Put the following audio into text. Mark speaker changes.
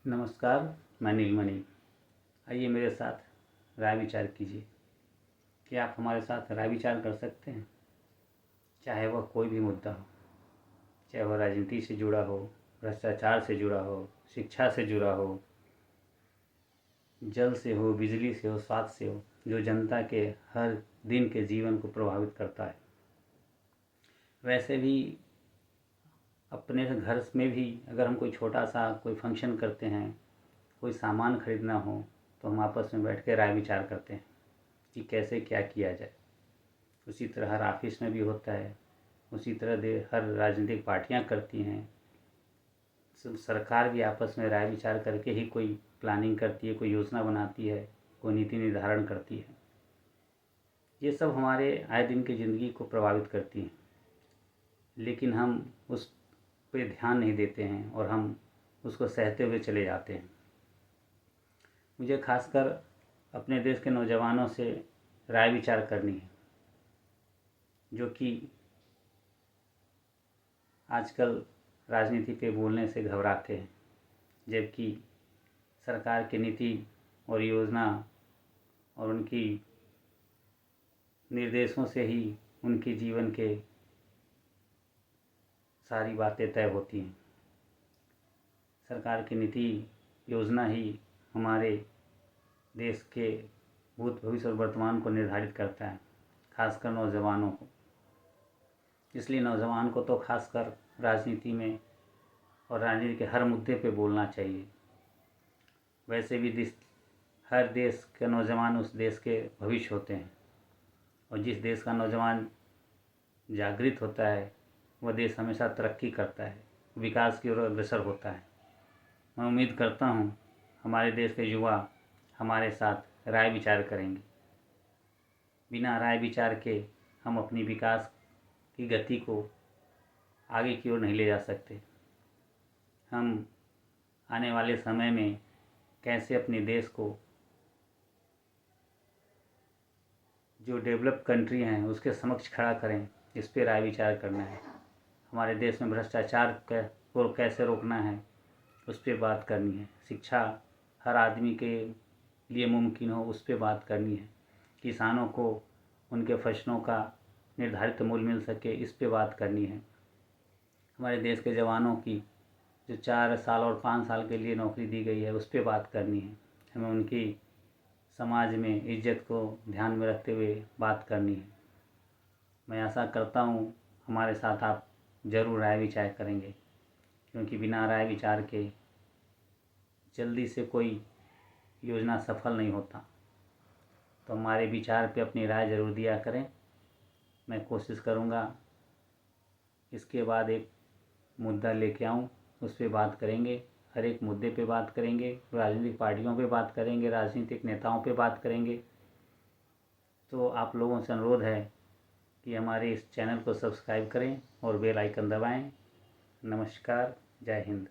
Speaker 1: नमस्कार, मैं नीलमणि। आइए मेरे साथ राय विचार कीजिए। क्या आप हमारे साथ राय विचार कर सकते हैं? चाहे वह कोई भी मुद्दा हो, चाहे वह राजनीति से जुड़ा हो, भ्रष्टाचार से जुड़ा हो, शिक्षा से जुड़ा हो, जल से हो, बिजली से हो, स्वास्थ्य से हो, जो जनता के हर दिन के जीवन को प्रभावित करता है। वैसे भी अपने घर में भी अगर हम कोई छोटा सा कोई फंक्शन करते हैं, कोई सामान खरीदना हो, तो हम आपस में बैठ के राय विचार करते हैं कि कैसे क्या किया जाए। उसी तरह हर ऑफिस में भी होता है, उसी तरह हर राजनीतिक पार्टियां करती हैं। सरकार भी आपस में राय विचार करके ही कोई प्लानिंग करती है, कोई योजना बनाती है, कोई नीति निर्धारण करती है। ये सब हमारे आए दिन की ज़िंदगी को प्रभावित करती हैं, लेकिन हम उस पे ध्यान नहीं देते हैं और हम उसको सहते हुए चले जाते हैं। मुझे खासकर अपने देश के नौजवानों से राय विचार करनी है, जो कि आजकल राजनीति पे बोलने से घबराते हैं, जबकि सरकार की नीति और योजना और उनकी निर्देशों से ही उनके जीवन के सारी बातें तय होती हैं। सरकार की नीति योजना ही हमारे देश के भूत भविष्य और वर्तमान को निर्धारित करता है, खासकर नौजवानों को। इसलिए नौजवान को तो खासकर राजनीति में और राजनीति के हर मुद्दे पे बोलना चाहिए। वैसे भी हर देश के नौजवान उस देश के भविष्य होते हैं, और जिस देश का नौजवान जागृत होता है वह देश हमेशा तरक्की करता है, विकास की ओर अग्रसर होता है। मैं उम्मीद करता हूँ हमारे देश के युवा हमारे साथ राय विचार करेंगे। बिना राय विचार के हम अपनी विकास की गति को आगे की ओर नहीं ले जा सकते। हम आने वाले समय में कैसे अपने देश को जो डेवलप कंट्री हैं उसके समक्ष खड़ा करें, इस पे राय विचार करना है। हमारे देश में भ्रष्टाचार को कैसे रोकना है, उस पर बात करनी है। शिक्षा हर आदमी के लिए मुमकिन हो, उस पर बात करनी है। किसानों को उनके फसलों का निर्धारित मूल्य मिल सके, इस पे बात करनी है। हमारे देश के जवानों की जो 4 साल और 5 साल के लिए नौकरी दी गई है, उस पे बात करनी है। हमें उनकी समाज में इज्जत को ध्यान में रखते हुए बात करनी है। मैं आशा करता हूँ हमारे साथ आप ज़रूर राय विचार करेंगे, क्योंकि बिना राय विचार के जल्दी से कोई योजना सफल नहीं होता। तो हमारे विचार पे अपनी राय ज़रूर दिया करें। मैं कोशिश करूँगा इसके बाद एक मुद्दा लेके आऊँ, उस पर बात करेंगे। हर एक मुद्दे पे बात करेंगे, राजनीतिक पार्टियों पे बात करेंगे, राजनीतिक नेताओं पे बात करेंगे। तो आप लोगों से अनुरोध है कि हमारे इस चैनल को सब्सक्राइब करें और बेल आइकन दबाएं। नमस्कार, जय हिंद।